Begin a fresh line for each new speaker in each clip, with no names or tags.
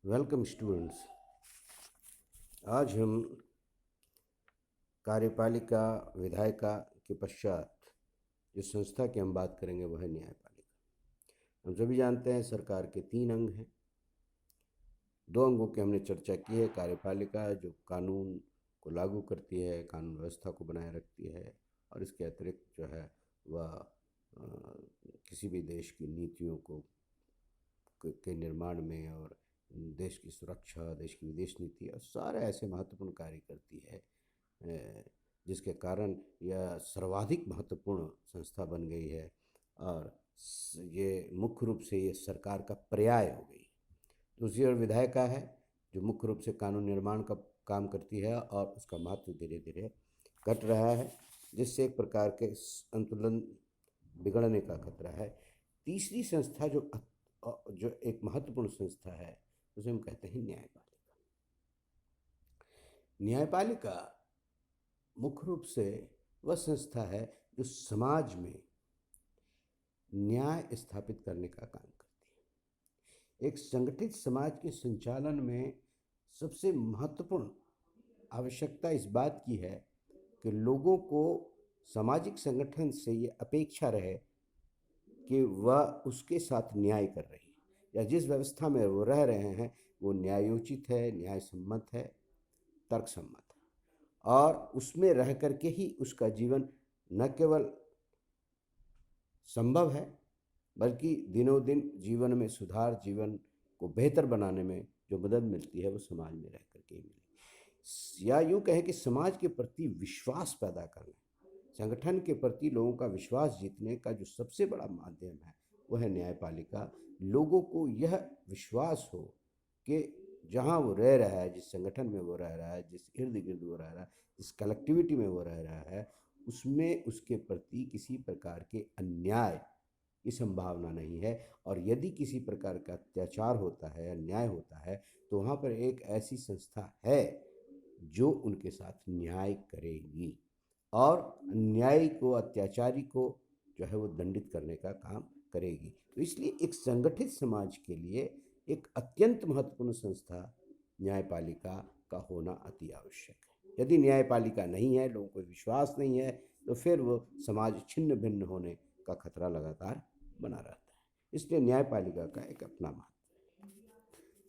Welcome students. आज हम कार्यपालिका विधायिका के पश्चात जिस संस्था की हम बात करेंगे वह है न्यायपालिका। हम सभी जानते हैं सरकार के 3 अंग हैं। 2 अंगों की हमने चर्चा की है। कार्यपालिका जो कानून को लागू करती है, कानून व्यवस्था को बनाए रखती है, और इसके अतिरिक्त जो है वह किसी भी देश की नीतियों को के निर्माण में और देश की सुरक्षा, देश की विदेश नीति और सारे ऐसे महत्वपूर्ण कार्य करती है, जिसके कारण यह सर्वाधिक महत्वपूर्ण संस्था बन गई है और ये मुख्य रूप से ये सरकार का पर्याय हो गई। दूसरी ओर विधायिका है जो मुख्य रूप से कानून निर्माण का काम करती है और उसका महत्व धीरे धीरे घट रहा है, जिससे एक प्रकार के संतुलन बिगड़ने का खतरा है। तीसरी संस्था जो एक महत्वपूर्ण संस्था है उसे हम कहते हैं न्यायपालिका। न्यायपालिका मुख्य रूप से वह संस्था है जो समाज में न्याय स्थापित करने का काम करती है। एक संगठित समाज के संचालन में सबसे महत्वपूर्ण आवश्यकता इस बात की है कि लोगों को सामाजिक संगठन से ये अपेक्षा रहे कि वह उसके साथ न्याय कर रही है, या जिस व्यवस्था में वो रह रहे हैं वो न्यायोचित है, न्याय सम्मत है, तर्क सम्मत है, और उसमें रह करके ही उसका जीवन न केवल संभव है बल्कि दिनों दिन जीवन में सुधार, जीवन को बेहतर बनाने में जो मदद मिलती है वो समाज में रह करके ही मिलेगी। या यूँ कहें कि समाज के प्रति विश्वास पैदा करना, संगठन के प्रति लोगों का विश्वास जीतने का जो सबसे बड़ा माध्यम है वह है न्यायपालिका। लोगों को यह विश्वास हो कि जहाँ वो रह रहा है, जिस संगठन में वो रह रहा है, जिस इर्द गिर्द वो रह रहा है, जिस कलेक्टिविटी में वो रह रहा है, उसमें उसके प्रति किसी प्रकार के अन्याय की संभावना नहीं है, और यदि किसी प्रकार का अत्याचार होता है, अन्याय होता है, तो वहाँ पर एक ऐसी संस्था है जो उनके साथ न्याय करेगी और अन्यायी को, अत्याचारी को जो है वो दंडित करने का काम करेगी। तो इसलिए एक संगठित समाज के लिए एक अत्यंत महत्वपूर्ण संस्था न्यायपालिका का होना अति आवश्यक है। यदि न्यायपालिका नहीं है, लोगों को विश्वास नहीं है, तो फिर वो समाज छिन्न भिन्न होने का खतरा लगातार बना रहता है। इसलिए न्यायपालिका का एक अपना महत्व है।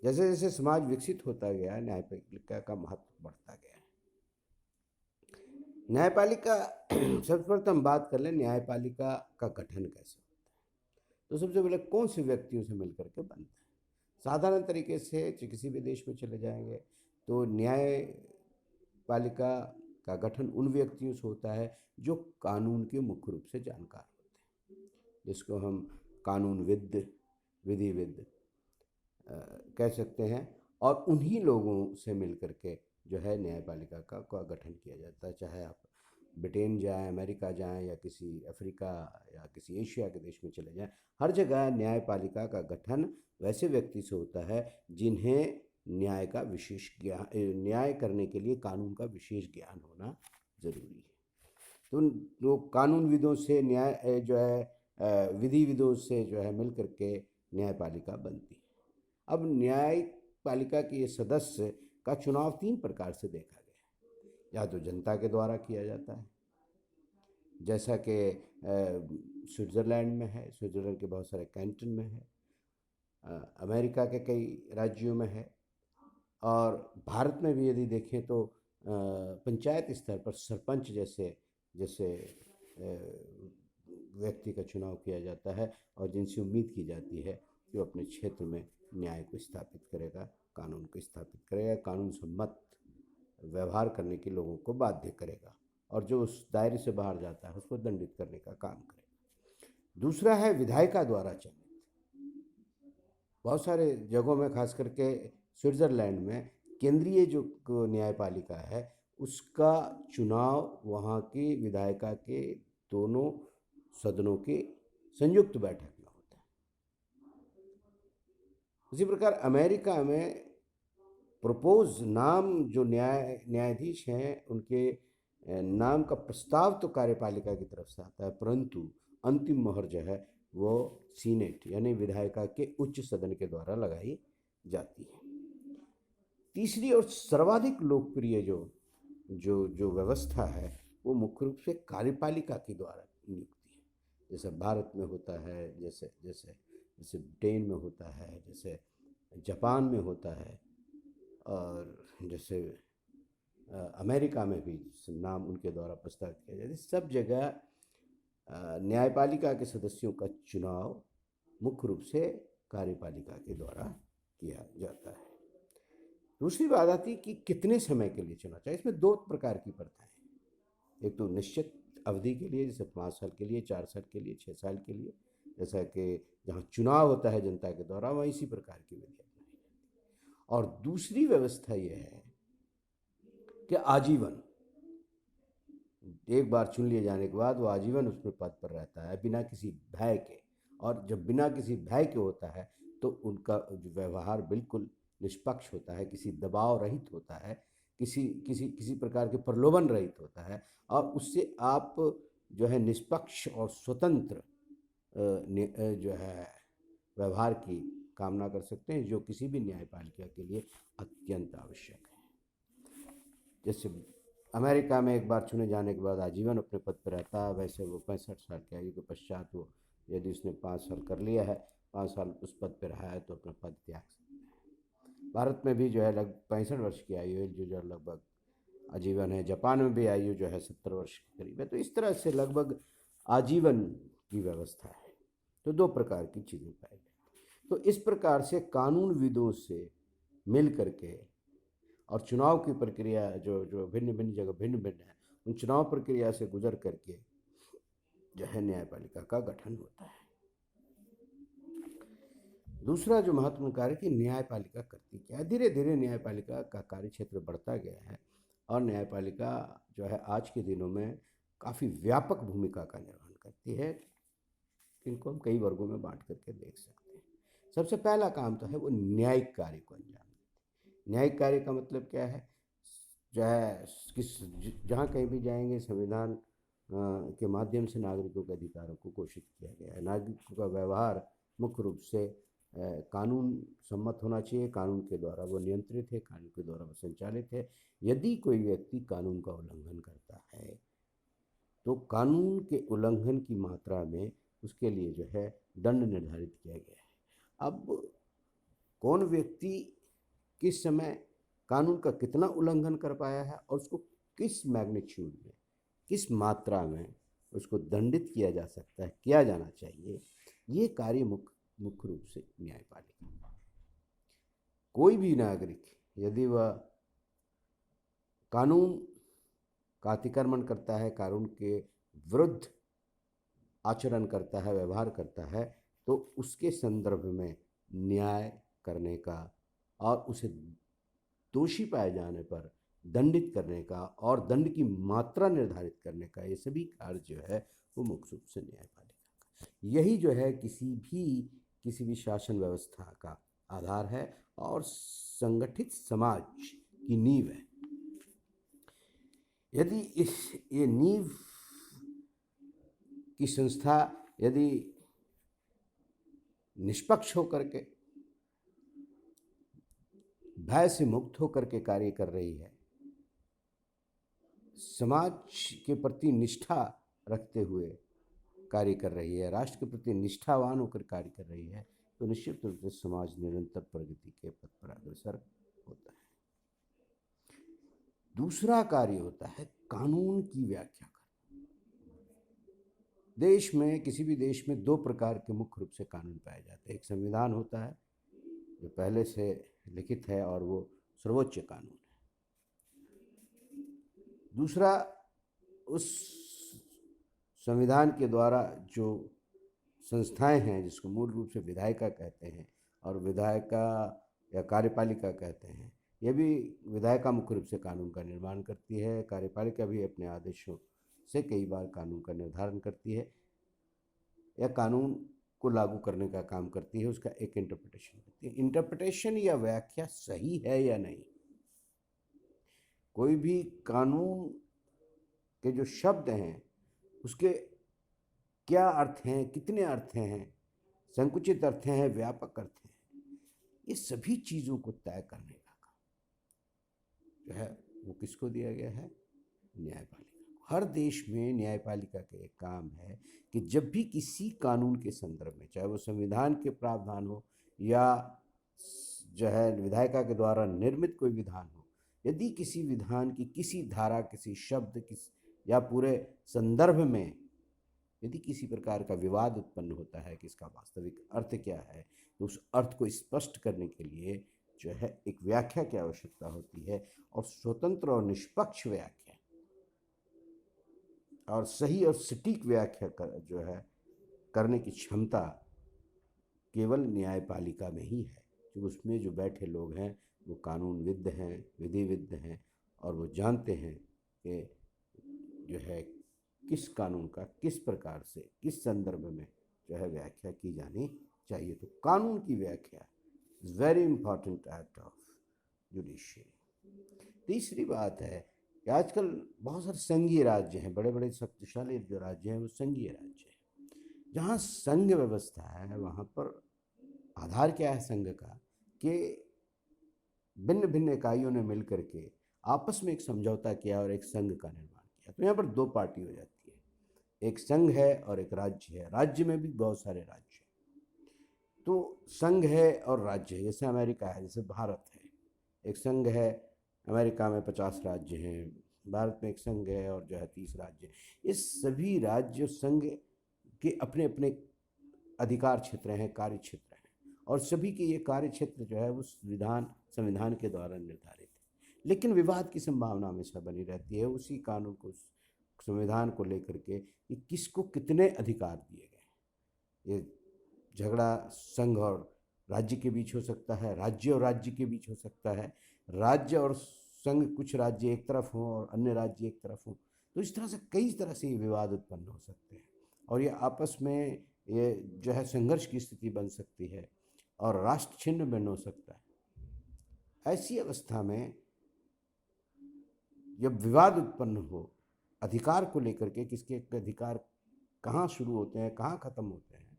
जैसे जैसे समाज विकसित होता गया, न्यायपालिका का महत्व बढ़ता गया। न्यायपालिका सबसे प्रथम बात कर लें, न्यायपालिका का गठन कैसे होता है। तो सबसे पहले कौन से व्यक्तियों से मिलकर के बनता है। साधारण तरीके से किसी भी देश में चले जाएंगे तो न्यायपालिका का गठन उन व्यक्तियों से होता है जो कानून के मुख्य रूप से जानकार होते हैं, जिसको हम कानूनविद, विधिविद कह सकते हैं, और उन्हीं लोगों से मिलकर के जो है न्यायपालिका का गठन किया जाता है। चाहे आप ब्रिटेन जाएं, अमेरिका जाएं, या किसी अफ्रीका या किसी एशिया के देश में चले जाएं, हर जगह न्यायपालिका का गठन वैसे व्यक्ति से होता है जिन्हें न्याय का विशेष ज्ञान, न्याय करने के लिए कानून का विशेष ज्ञान होना जरूरी है। तो कानूनविदों से, न्याय जो है विधिविदों से जो है मिल करके न्यायपालिका बनती है। अब न्यायपालिका के ये सदस्य का चुनाव 3 प्रकार से देखा गया है। या तो जनता के द्वारा किया जाता है, जैसा कि स्विट्ज़रलैंड में है, स्विट्ज़रलैंड के बहुत सारे कैंटन में है, अमेरिका के कई राज्यों में है, और भारत में भी यदि देखें तो पंचायत स्तर पर सरपंच जैसे व्यक्ति का चुनाव किया जाता है, और जिनसे उम्मीद की जाती है कि वो अपने क्षेत्र में न्याय को स्थापित करेगा, कानून को स्थापित करेगा, कानून सम्मत व्यवहार करने के लोगों को बाध्य करेगा, और जो उस दायरे से बाहर जाता है उसको दंडित करने का काम करेगा। दूसरा है विधायिका द्वारा चयनित। बहुत सारे जगहों में, खास करके स्विट्ज़रलैंड में, केंद्रीय जो न्यायपालिका है उसका चुनाव वहाँ की विधायिका के दोनों सदनों की संयुक्त बैठक में होता है। इसी प्रकार अमेरिका में प्रपोज नाम जो न्यायाधीश हैं उनके नाम का प्रस्ताव तो कार्यपालिका की तरफ से आता है, परंतु अंतिम मोहर जो है वो सीनेट यानी विधायिका के उच्च सदन के द्वारा लगाई जाती है। तीसरी और सर्वाधिक लोकप्रिय जो जो जो व्यवस्था है वो मुख्य रूप से कार्यपालिका के द्वारा नियुक्ति है। जैसे भारत में होता है, जैसे जैसे जैसे ब्रिटेन में होता है, जैसे जापान में होता है, और जैसे अमेरिका में भी नाम उनके द्वारा प्रस्तावित किया जाता है। सब जगह न्यायपालिका के सदस्यों का चुनाव मुख्य रूप से कार्यपालिका के द्वारा किया जाता है। दूसरी बात आती है कि कितने समय के लिए चुना चाहिए। इसमें दो प्रकार की प्रथाएं हैं। एक तो निश्चित अवधि के लिए, जैसे 5 साल के लिए, 4 साल के लिए, 6 साल के लिए, जैसा कि जहाँ चुनाव होता है जनता के द्वारा, वहाँ इसी प्रकार की विधि अपनाई जाती है। और दूसरी व्यवस्था यह है कि आजीवन, एक बार चुन लिए जाने के बाद वो आजीवन उसमें पद पर रहता है बिना किसी भय के। और जब बिना किसी भय के होता है तो उनका व्यवहार बिल्कुल निष्पक्ष होता है, किसी दबाव रहित होता है, किसी किसी किसी प्रकार के प्रलोभन रहित होता है, और उससे आप जो है निष्पक्ष और स्वतंत्र जो है व्यवहार की कामना कर सकते हैं, जो किसी भी न्यायपालिका के लिए अत्यंत आवश्यक है। जैसे अमेरिका में एक बार चुने जाने के बाद आजीवन अपने पद पर रहता है, वैसे वो 65 साल की आयु के पश्चात वो, यदि उसने 5 साल कर लिया है, 5 साल उस पद पर रहा है, तो अपना पद त्याग सकता है। भारत में भी जो है लगभग 65 वर्ष की आयु है, जो लगभग आजीवन है। जापान में भी आयु जो है 70 वर्ष के करीब है। तो इस तरह से लगभग आजीवन की व्यवस्था है। तो दो प्रकार की चीज़ें पाई गई। तो इस प्रकार से कानूनविदों से मिल करके और चुनाव की प्रक्रिया जो जो भिन्न भिन्न जगह भिन्न भिन्न है, उन चुनाव प्रक्रिया से गुजर करके जो है न्यायपालिका का गठन होता है। दूसरा जो महत्वपूर्ण कार्य कि न्यायपालिका करती क्या है। धीरे धीरे न्यायपालिका का कार्य क्षेत्र बढ़ता गया है और न्यायपालिका जो है आज के दिनों में काफ़ी व्यापक भूमिका का निर्वहन करती है। इनको हम कई वर्गों में बांट करके देख सकते हैं। सबसे पहला काम तो है वो न्यायिक कार्य को अंजाम देती है। न्यायिक कार्य का मतलब क्या है, जो है किस जहाँ कहीं भी जाएंगे, संविधान के माध्यम से नागरिकों के अधिकारों को घोषित किया गया है। नागरिकों का व्यवहार मुख्य रूप से कानून सम्मत होना चाहिए, कानून के द्वारा वो नियंत्रित है, कानून के द्वारा वो संचालित है। यदि कोई व्यक्ति कानून का उल्लंघन करता है तो कानून के उल्लंघन की मात्रा में उसके लिए जो है दंड निर्धारित किया गया है। अब कौन व्यक्ति किस समय कानून का कितना उल्लंघन कर पाया है और उसको किस मैग्नीट्यूड में, किस मात्रा में उसको दंडित किया जा सकता है, किया जाना चाहिए, ये कार्य मुख्य रूप से न्यायपालिका। कोई भी नागरिक यदि वह कानून का अतिक्रमण करता है, कानून के विरुद्ध आचरण करता है, व्यवहार करता है, तो उसके संदर्भ में न्याय करने का और उसे दोषी पाए जाने पर दंडित करने का और दंड की मात्रा निर्धारित करने का, ये सभी कार्य जो है वो मुख्य रूप से न्यायपालिका का। यही जो है किसी भी शासन व्यवस्था का आधार है और संगठित समाज की नींव है। यदि ये नींव की संस्था यदि निष्पक्ष होकर के, भय से मुक्त होकर के कार्य कर रही है, समाज के प्रति निष्ठा रखते हुए कार्य कर रही है, राष्ट्र के प्रति निष्ठावान होकर कार्य कर रही है, तो निश्चित रूप से समाज निरंतर प्रगति के पथ पर अग्रसर होता है। दूसरा कार्य होता है कानून की व्याख्या करना। देश में, किसी भी देश में दो प्रकार के मुख्य रूप से कानून पाए जाते हैं। एक संविधान होता है जो पहले से लिखित है और वो सर्वोच्च कानून है। दूसरा, उस संविधान के द्वारा जो संस्थाएं हैं जिसको मूल रूप से विधायिका कहते हैं और विधायिका या कार्यपालिका कहते हैं, यह भी विधायिका मुख्य रूप से कानून का निर्माण करती है। कार्यपालिका भी अपने आदेशों से कई बार कानून का निर्धारण करती है या कानून को लागू करने का काम करती है, उसका एक इंटरप्रिटेशन करती है। इंटरप्रिटेशन या व्याख्या सही है या नहीं, कोई भी कानून के जो शब्द हैं उसके क्या अर्थ हैं, कितने अर्थ हैं, संकुचित अर्थ हैं, व्यापक अर्थ हैं, ये सभी चीज़ों को तय करने का काम जो है वो किसको दिया गया है? न्यायपालिका को। हर देश में न्यायपालिका का एक काम है कि जब भी किसी कानून के संदर्भ में, चाहे वो संविधान के प्रावधान हो या जो है विधायिका के द्वारा निर्मित कोई विधान हो, यदि किसी विधान की किसी धारा, किसी शब्द, या पूरे संदर्भ में यदि किसी प्रकार का विवाद उत्पन्न होता है कि इसका वास्तविक अर्थ क्या है, तो उस अर्थ को स्पष्ट करने के लिए जो है एक व्याख्या की आवश्यकता होती है, और स्वतंत्र और निष्पक्ष व्याख्या और सही और सटीक व्याख्या जो है करने की क्षमता केवल न्यायपालिका में ही है, क्योंकि उसमें जो बैठे लोग हैं वो कानूनविद हैं, विधिविद हैं, और वो जानते हैं कि जो है किस कानून का किस प्रकार से किस संदर्भ में जो है व्याख्या की जानी चाहिए। तो कानून की व्याख्या is very important act of judiciary. तीसरी बात है कि आजकल बहुत सारे संघीय राज्य हैं, बड़े बड़े शक्तिशाली जो राज्य हैं वो संघीय राज्य हैं। जहाँ संघ व्यवस्था है वहाँ पर आधार क्या है संघ का, कि भिन्न भिन्न इकाइयों ने मिल करके आपस में एक समझौता किया और एक संघ का निर्माण किया। तो यहाँ पर दो पार्टी हो जाती है, एक संघ है और एक राज्य है। राज्य में भी बहुत सारे राज्य हैं। तो संघ है और राज्य है, जैसे अमेरिका है, जैसे भारत है, एक संघ है। अमेरिका में 50 राज्य हैं, भारत में एक संघ है और जो है 30 राज्य। इस सभी राज्य संघ के अपने अपने अधिकार क्षेत्र हैं, कार्य क्षेत्र हैं, और सभी के ये कार्य क्षेत्र जो है वो संविधान के द्वारा निर्धारित है। लेकिन विवाद की संभावना हमेशा बनी रहती है उसी कानून को, संविधान को लेकर के, कि किसको कितने अधिकार दिए गए। ये झगड़ा संघ और राज्य के बीच हो सकता है, राज्य और राज्य के बीच हो सकता है, राज्य और संघ, कुछ राज्य एक तरफ हों और अन्य राज्य एक तरफ हों। तो इस तरह से कई तरह से ये विवाद उत्पन्न हो सकते हैं, और ये आपस में ये जो है संघर्ष की स्थिति बन सकती है और राष्ट्र छिन्न भिन्न हो सकता है। ऐसी अवस्था में जब विवाद उत्पन्न हो अधिकार को लेकर के, किसके अधिकार कहाँ शुरू होते हैं, कहाँ ख़त्म होते हैं,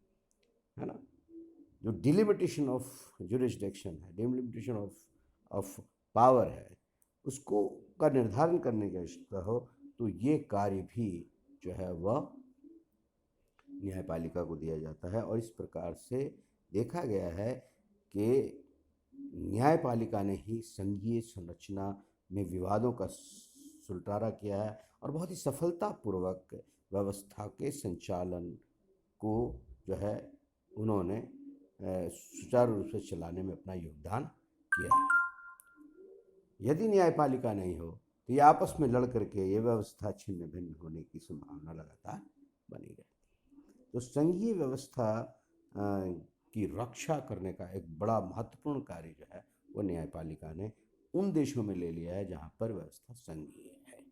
है ना, जो डिलिमिटेशन ऑफ जुरिस्डिक्शन है, डिलिमिटेशन ऑफ पावर है, उसको का निर्धारण करने की आवश्यकता हो, तो ये कार्य भी जो है वह न्यायपालिका को दिया जाता है। और इस प्रकार से देखा गया है कि न्यायपालिका ने ही संघीय संरचना में विवादों का सुलटारा किया है और बहुत ही सफलतापूर्वक व्यवस्था के संचालन को जो है उन्होंने सुचारू रूप से चलाने में अपना योगदान किया है। यदि न्यायपालिका नहीं हो तो ये आपस में लड़ करके ये व्यवस्था छिन्न भिन्न होने की संभावना लगातार बनी रहती है। तो संघीय व्यवस्था की रक्षा करने का एक बड़ा महत्वपूर्ण कार्य जो है वो न्यायपालिका ने उन देशों में ले लिया है जहाँ पर व्यवस्था संघीय है।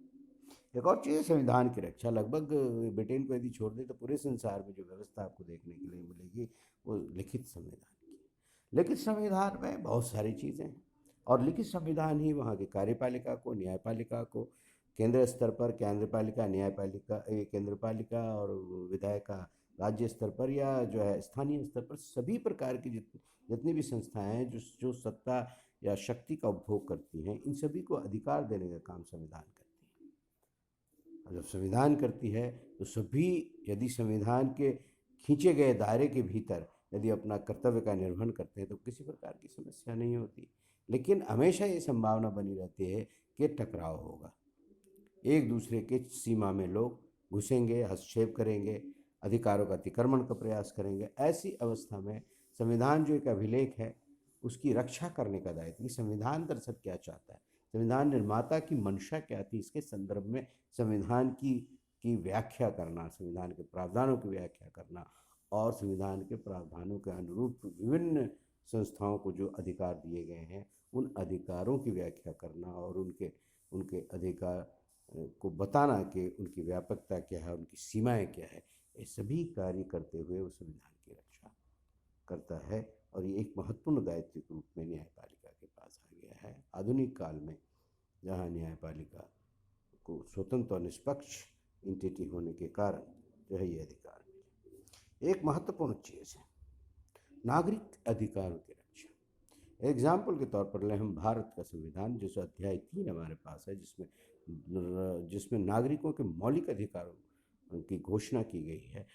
एक और चीज़, संविधान की रक्षा। लगभग ब्रिटेन को यदि छोड़ दें तो पूरे संसार में जो व्यवस्था आपको देखने के लिए मिलेगी वो लिखित संविधान की। लिखित संविधान में बहुत सारी चीज़ें हैं, और लिखित संविधान ही वहाँ की कार्यपालिका को, न्यायपालिका को, केंद्र स्तर पर केंद्रपालिका, न्यायपालिका, केंद्रपालिका और विधायिका राज्य स्तर पर या जो है स्थानीय स्तर पर, सभी प्रकार की जितनी भी संस्थाएं हैं जो सत्ता या शक्ति का उपभोग करती हैं, इन सभी को अधिकार देने का काम संविधान करती है। और जब संविधान करती है तो सभी, यदि संविधान के खींचे गए दायरे के भीतर यदि अपना कर्तव्य का निर्वहन करते हैं तो किसी प्रकार की समस्या नहीं होती। लेकिन हमेशा ये संभावना बनी रहती है कि टकराव होगा, एक दूसरे के सीमा में लोग घुसेंगे, हस्तक्षेप करेंगे, अधिकारों का अतिक्रमण का प्रयास करेंगे। ऐसी अवस्था में संविधान जो एक अभिलेख है उसकी रक्षा करने का दायित्व, कि संविधान दरअसल क्या चाहता है, संविधान निर्माता की मंशा क्या थी, इसके संदर्भ में संविधान की व्याख्या करना, संविधान के प्रावधानों की व्याख्या करना, और संविधान के प्रावधानों के अनुरूप विभिन्न संस्थाओं को जो अधिकार दिए गए हैं उन अधिकारों की व्याख्या करना और उनके अधिकार को बताना कि उनकी व्यापकता क्या है, उनकी सीमाएं क्या है। ये सभी कार्य करते हुए वो संविधान की रक्षा करता है, और ये एक महत्वपूर्ण दायित्व के रूप में न्यायपालिका के पास आ गया है आधुनिक काल में, जहाँ न्यायपालिका को स्वतंत्र और निष्पक्ष एंटिटी होने के कारण जो है ये अधिकार मिले। एक महत्वपूर्ण चीज़ है नागरिक अधिकारों की रक्षा। एग्जाम्पल के तौर पर लें हम भारत का संविधान, जिस अध्याय 3 हमारे पास है, जिसमें नागरिकों के मौलिक अधिकारों की घोषणा की गई है।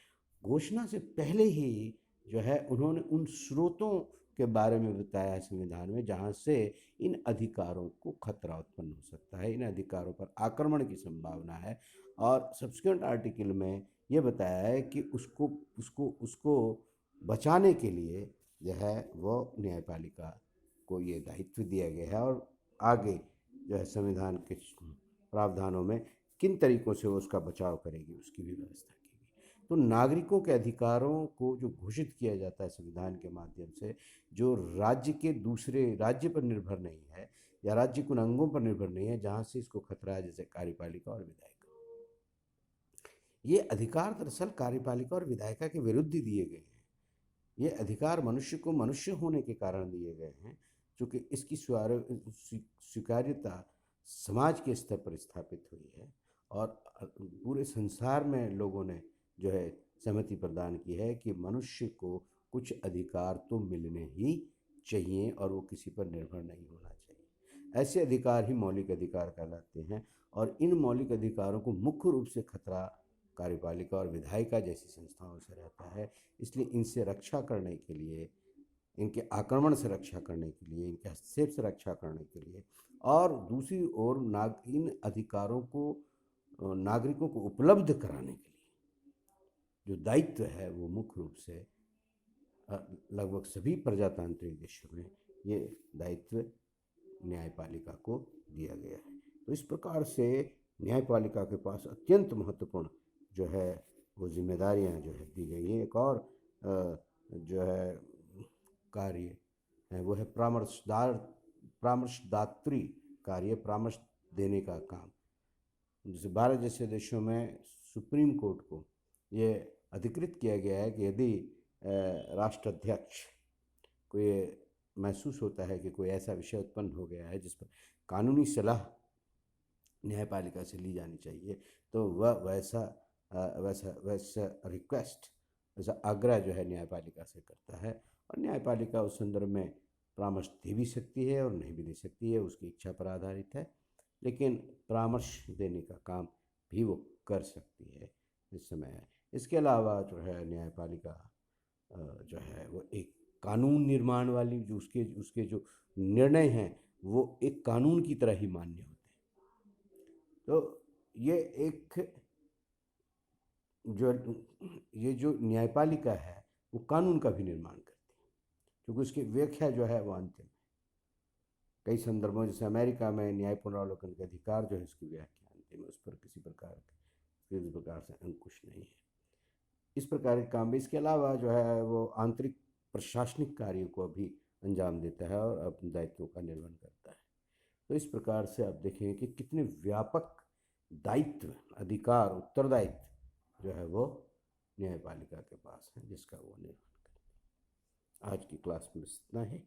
घोषणा से पहले ही जो है उन्होंने उन स्रोतों के बारे में बताया है संविधान में जहाँ से इन अधिकारों को खतरा उत्पन्न हो सकता है, इन अधिकारों पर आक्रमण की संभावना है। और सब्सिक्वेंट आर्टिकल में ये बताया है कि उसको उसको उसको बचाने के लिए जो है वो न्यायपालिका को ये दायित्व दिया गया है, और आगे जो है संविधान के प्रावधानों में किन तरीक़ों से वो उसका बचाव करेगी उसकी भी व्यवस्था की गई। तो नागरिकों के अधिकारों को जो घोषित किया जाता है संविधान के माध्यम से, जो राज्य के दूसरे राज्य पर निर्भर नहीं है या राज्य के उन अंगों पर निर्भर नहीं है जहाँ से इसको खतरा है, जैसे कार्यपालिका और विधायिका। ये अधिकार दरअसल कार्यपालिका और विधायिका के विरुद्ध ही दिए गए हैं। ये अधिकार मनुष्य को मनुष्य होने के कारण दिए गए हैं, चूँकि इसकी स्वीकार्यता समाज के स्तर पर स्थापित हुई है और पूरे संसार में लोगों ने जो है सहमति प्रदान की है कि मनुष्य को कुछ अधिकार तो मिलने ही चाहिए और वो किसी पर निर्भर नहीं होना चाहिए। ऐसे अधिकार ही मौलिक अधिकार कहलाते हैं, और इन मौलिक अधिकारों को मुख्य रूप से खतरा कार्यपालिका और विधायिका जैसी संस्थाओं से रहता है। इसलिए इनसे रक्षा करने के लिए, इनके आक्रमण से रक्षा करने के लिए, इनके हस्तक्षेप से रक्षा करने के लिए, और दूसरी ओर इन अधिकारों को नागरिकों को उपलब्ध कराने के लिए जो दायित्व है वो मुख्य रूप से लगभग सभी प्रजातांत्रिक देशों में ये दायित्व न्यायपालिका को दिया गया है। तो इस प्रकार से न्यायपालिका के पास अत्यंत महत्वपूर्ण जो है वो जिम्मेदारियां जो है दी गई हैं। एक और जो है कार्य है वो है परामर्शदात्री कार्य, परामर्श देने का काम। जैसे भारत जैसे देशों में सुप्रीम कोर्ट को ये अधिकृत किया गया है कि यदि राष्ट्राध्यक्ष को ये महसूस होता है कि कोई ऐसा विषय उत्पन्न हो गया है जिस पर कानूनी सलाह न्यायपालिका से ली जानी चाहिए, तो वह वैसा रिक्वेस्ट, वैसा आग्रह जो है न्यायपालिका से करता है, और न्यायपालिका उस संदर्भ में परामर्श दे भी सकती है और नहीं भी दे सकती है, उसकी इच्छा पर आधारित है, लेकिन परामर्श देने का काम भी वो कर सकती है इस समय। इसके अलावा जो है न्यायपालिका जो है वो एक कानून निर्माण वाली, जो उसके जो निर्णय हैं वो एक कानून की तरह ही मान्य होते हैं। तो ये जो न्यायपालिका है वो कानून का भी निर्माण करती है, क्योंकि उसकी व्याख्या जो है वो अंतिम है। कई संदर्भों जैसे अमेरिका में न्याय पुनरावलोकन के अधिकार जो है उसकी व्याख्या अंतिम है, उस पर किसी प्रकार से अंकुश नहीं है। इस प्रकार के काम भी, इसके अलावा जो है वो आंतरिक प्रशासनिक कार्यों को भी अंजाम देता है और अपने दायित्वों का निर्वहन करता है। तो इस प्रकार से आप देखेंगे कि कितने व्यापक दायित्व, अधिकार, उत्तरदायित्व जो है वो न्यायपालिका के पास है, जिसका वो निर्वहन करता है। आज की क्लास में इतना ही।